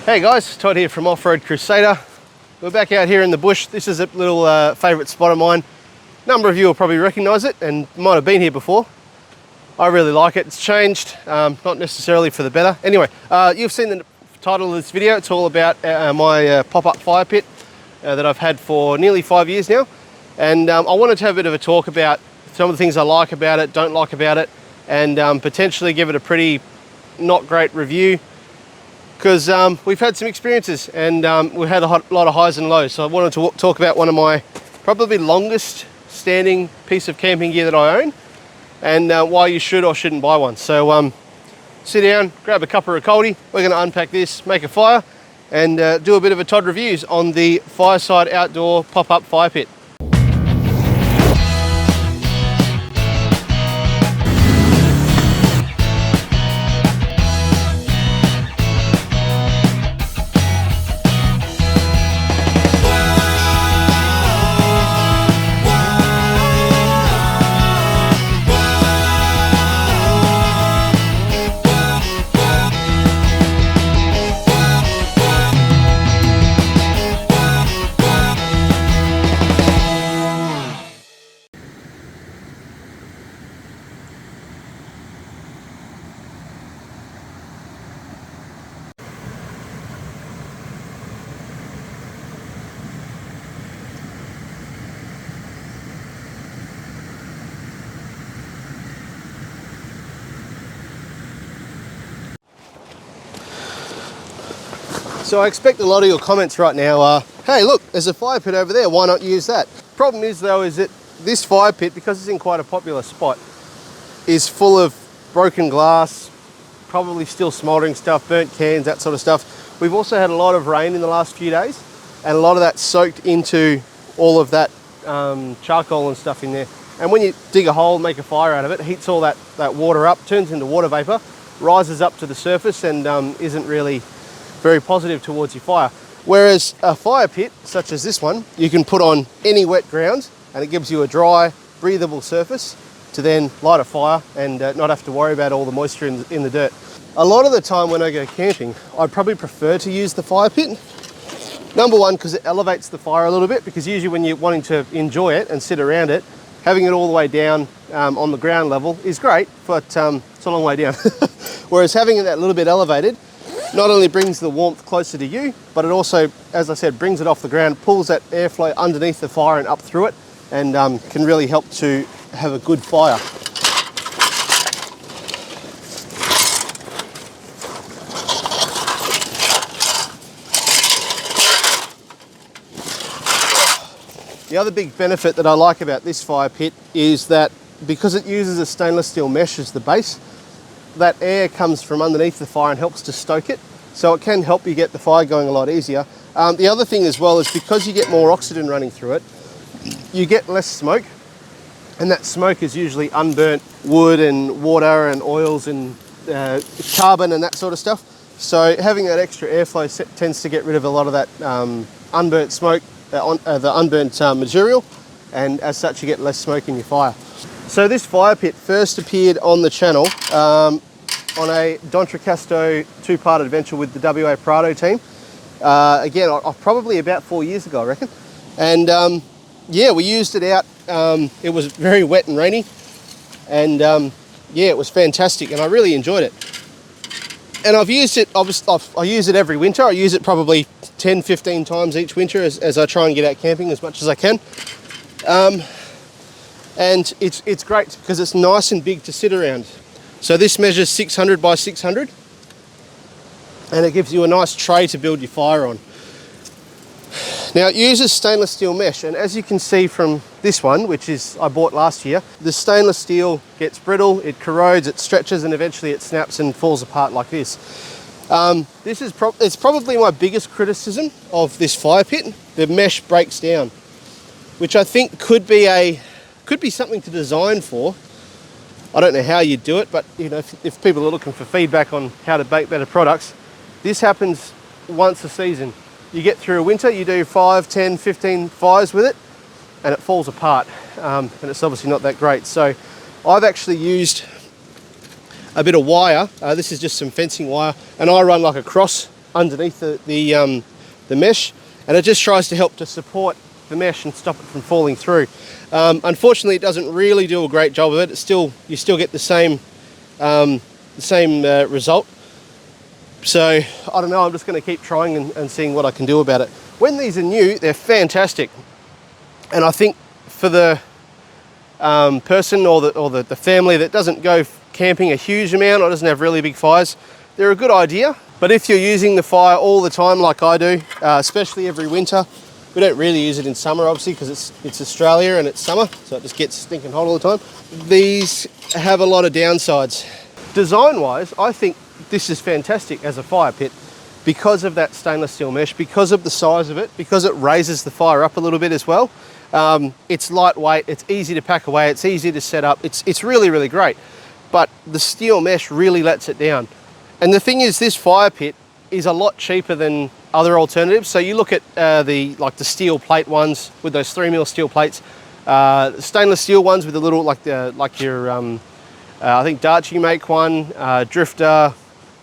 Hey guys, Todd here from Off-Road Crusader. We're back out here in the bush. This is a little favourite spot of mine. A number of you will probably recognise it and might have been here before. I really like it. It's changed, not necessarily for the better. Anyway, you've seen the title of this video. It's all about my pop-up fire pit that I've had for nearly 5 years now. And I wanted to have a bit of a talk about some of the things I like about it, don't like about it, and potentially give it a pretty not great review. Because we've had some experiences and we've had a lot of highs and lows. So I wanted to talk about one of my probably longest standing piece of camping gear that I own, and why you should or shouldn't buy one. So sit down, grab a cuppa of coldie. We're going to unpack this, make a fire, and do a bit of a Todd reviews on the Fireside Outdoor pop-up fire pit. So I expect a lot of your comments right now are, hey look, there's a fire pit over there, why not use that? Problem is though, is that this fire pit, because it's in quite a popular spot, is full of broken glass, probably still smouldering stuff, burnt cans, that sort of stuff. We've also had a lot of rain in the last few days, and a lot of that soaked into all of that charcoal and stuff in there. And when you dig a hole, make a fire out of it, heats all that water up, turns into water vapor, rises up to the surface, and isn't really very positive towards your fire. Whereas a fire pit, such as this one, you can put on any wet ground and it gives you a dry, breathable surface to then light a fire and not have to worry about all the moisture in the dirt. A lot of the time when I go camping, I probably prefer to use the fire pit. Number one, because it elevates the fire a little bit, because usually when you're wanting to enjoy it and sit around it, having it all the way down on the ground level is great, but it's a long way down. Whereas having it that little bit elevated not only brings the warmth closer to you, but it also, as I said, brings it off the ground, pulls that airflow underneath the fire and up through it, and can really help to have a good fire. The other big benefit that I like about this fire pit is that because it uses a stainless steel mesh as the base, that air comes from underneath the fire and helps to stoke it, so it can help you get the fire going a lot easier. The other thing as well is because you get more oxygen running through it, you get less smoke, and that smoke is usually unburnt wood and water and oils and carbon and that sort of stuff. So having that extra airflow tends to get rid of a lot of that unburnt smoke, the unburnt material, and as such you get less smoke in your fire. So this fire pit first appeared on the channel on a D'Entrecasteaux two-part adventure with the WA Prado team. Again, probably about 4 years ago, I reckon. And yeah, we used it out. It was very wet and rainy, and yeah, it was fantastic, and I really enjoyed it. And I've used it, I use it every winter. I use it probably 10, 15 times each winter as I try and get out camping as much as I can. And it's great because it's nice and big to sit around. So this measures 600 by 600, and it gives you a nice tray to build your fire on. Now it uses stainless steel mesh, and as you can see from this one, which is I bought last year, the stainless steel gets brittle, it corrodes, it stretches, and eventually it snaps and falls apart like this. It's probably my biggest criticism of this fire pit. The mesh breaks down, which I think could be something to design for. I don't know how you do it, but you know, if people are looking for feedback on how to bake better products, this happens once a season. You get through a winter, you do 5, 10, 15 fires with it, and it falls apart, and it's obviously not that great. So I've actually used a bit of wire. This is just some fencing wire, and I run like a cross underneath the mesh, and it just tries to help to support the mesh and stop it from falling through. Unfortunately, it doesn't really do a great job of it. You still get the same result. So I don't know, I'm just going to keep trying and seeing what I can do about it. When these are new, they're fantastic, and I think for the person or the family that doesn't go camping a huge amount or doesn't have really big fires, they're a good idea. But if you're using the fire all the time like I do, especially every winter, we don't really use it in summer obviously because it's Australia and it's summer, so it just gets stinking hot all the time. These have a lot of downsides. Design wise, I think this is fantastic as a fire pit because of that stainless steel mesh, because of the size of it, because it raises the fire up a little bit as well. It's lightweight, it's easy to pack away, it's easy to set up, it's really, really great. But the steel mesh really lets it down. And the thing is, this fire pit is a lot cheaper than other alternatives. So you look at the steel plate ones with those 3mm steel plates, stainless steel ones with a little I think Darchi make one, Drifter,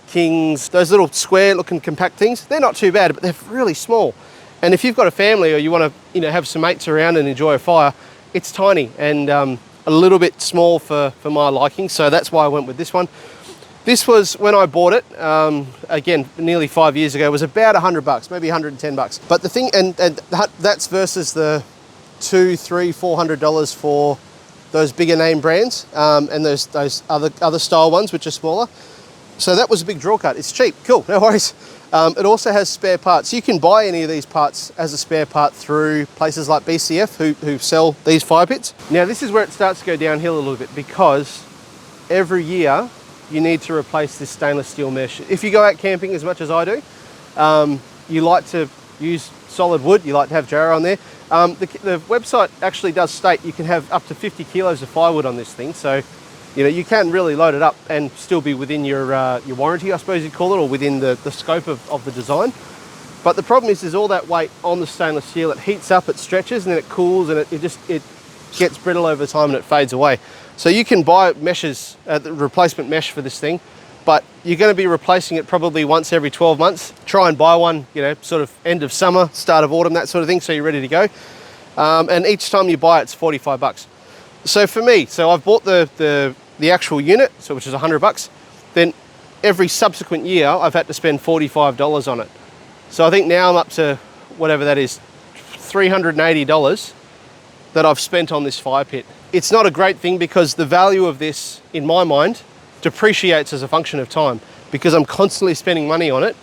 Kings, those little square looking compact things. They're not too bad, but they're really small. And if you've got a family or you want to have some mates around and enjoy a fire, it's tiny and a little bit small for my liking. So that's why I went with this one. This was, when I bought it, again, nearly 5 years ago, was about $100, maybe $110. But the thing, and that's versus the $200, $300, $400 for those bigger name brands, and those other style ones which are smaller. So that was a big draw cut. It's cheap, cool, no worries. It also has spare parts. You can buy any of these parts as a spare part through places like BCF who sell these fire pits. Now this is where it starts to go downhill a little bit, because every year you need to replace this stainless steel mesh. If you go out camping as much as I do, you like to use solid wood, you like to have jarrah on there. The website actually does state you can have up to 50 kilos of firewood on this thing, so you can really load it up and still be within your warranty, I suppose you'd call it, or within the scope of the design. But the problem is all that weight on the stainless steel, it heats up, it stretches, and then it cools, and it gets brittle over time and it fades away. So you can buy meshes, the replacement mesh for this thing, but you're going to be replacing it probably once every 12 months. Try and buy one, sort of end of summer, start of autumn, that sort of thing, so you're ready to go. And each time you buy it, it's $45. So for me, I've bought the actual unit, which is $100. Then every subsequent year, I've had to spend $45 on it. So I think now I'm up to whatever that is, $380 that I've spent on this fire pit. It's not a great thing because the value of this, in my mind, depreciates as a function of time, because I'm constantly spending money on it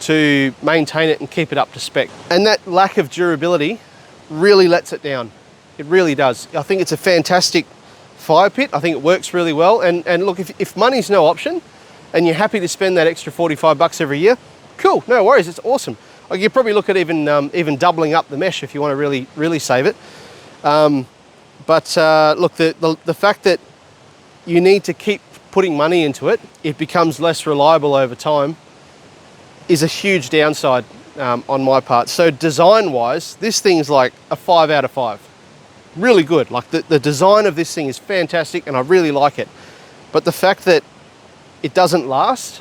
to maintain it and keep it up to spec. And that lack of durability really lets it down. It really does. I think it's a fantastic fire pit. I think it works really well. And look, if money's no option and you're happy to spend that extra $45 every year, cool, no worries, it's awesome. You could probably look at even doubling up the mesh if you want to really, really save it. Look, the fact that you need to keep putting money into it, it becomes less reliable over time, is a huge downside on my part. So design-wise, this thing's like a 5 out of 5. Really good. Like the design of this thing is fantastic and I really like it. But the fact that it doesn't last,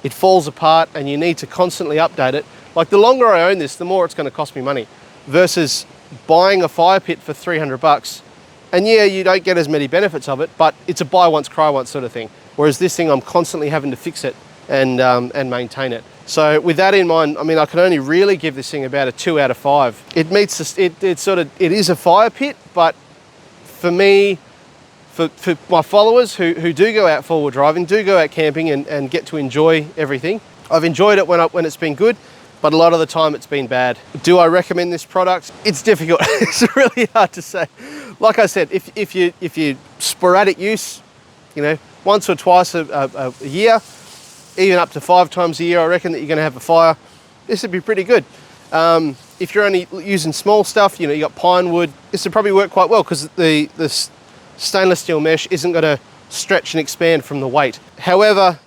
it falls apart and you need to constantly update it. Like the longer I own this, the more it's going to cost me money, versus buying a fire pit for $300. And yeah, you don't get as many benefits of it, but it's a buy once, cry once sort of thing. Whereas this thing, I'm constantly having to fix it and maintain it. So with that in mind, I mean, I can only really give this thing about a 2 out of 5. It meets it is a fire pit, but for me, for my followers who do go out four-wheel driving, do go out camping and get to enjoy everything, I've enjoyed it when it's been good, but a lot of the time it's been bad. Do I recommend this product? It's difficult. It's really hard to say. Like I said, if you sporadic use, once or twice a year, even up to 5 times a year, I reckon that you're going to have a fire, this would be pretty good. If you're only using small stuff, you got pine wood, this would probably work quite well because the stainless steel mesh isn't going to stretch and expand from the weight. However,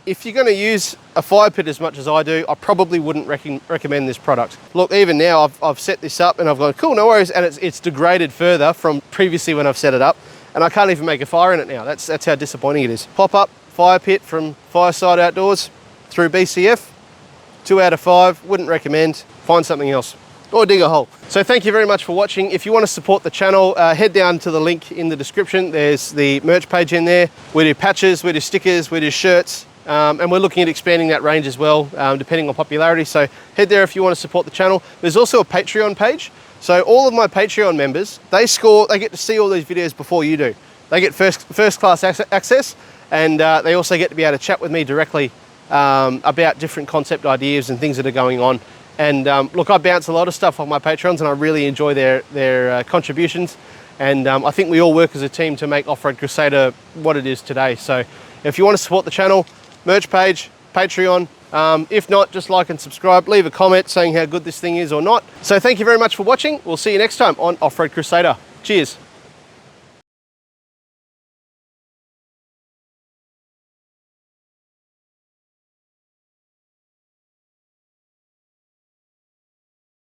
if you're going to use a fire pit as much as I do, I probably wouldn't recommend this product. Look, even now I've set this up and I've gone, cool, no worries, and it's degraded further from previously when I've set it up, and I can't even make a fire in it now. That's how disappointing it is. Pop-up fire pit from Fireside Outdoors through BCF, 2 out of 5, wouldn't recommend. Find something else or dig a hole. So thank you very much for watching. If you want to support the channel, head down to the link in the description. There's the merch page in there. We do patches, we do stickers, we do shirts, and we're looking at expanding that range as well, depending on popularity. So head there if you want to support the channel. There's also a Patreon page. So all of my Patreon members, they get to see all these videos before you do. They get first class access, and they also get to be able to chat with me directly about different concept ideas and things that are going on. And look, I bounce a lot of stuff off my Patrons, and I really enjoy their contributions. And I think we all work as a team to make Off-Road Crusader what it is today. So if you want to support the channel, merch page, Patreon. If not, just like and subscribe. Leave a comment saying how good this thing is or not. So thank you very much for watching. We'll see you next time on Off-Road Crusader. Cheers.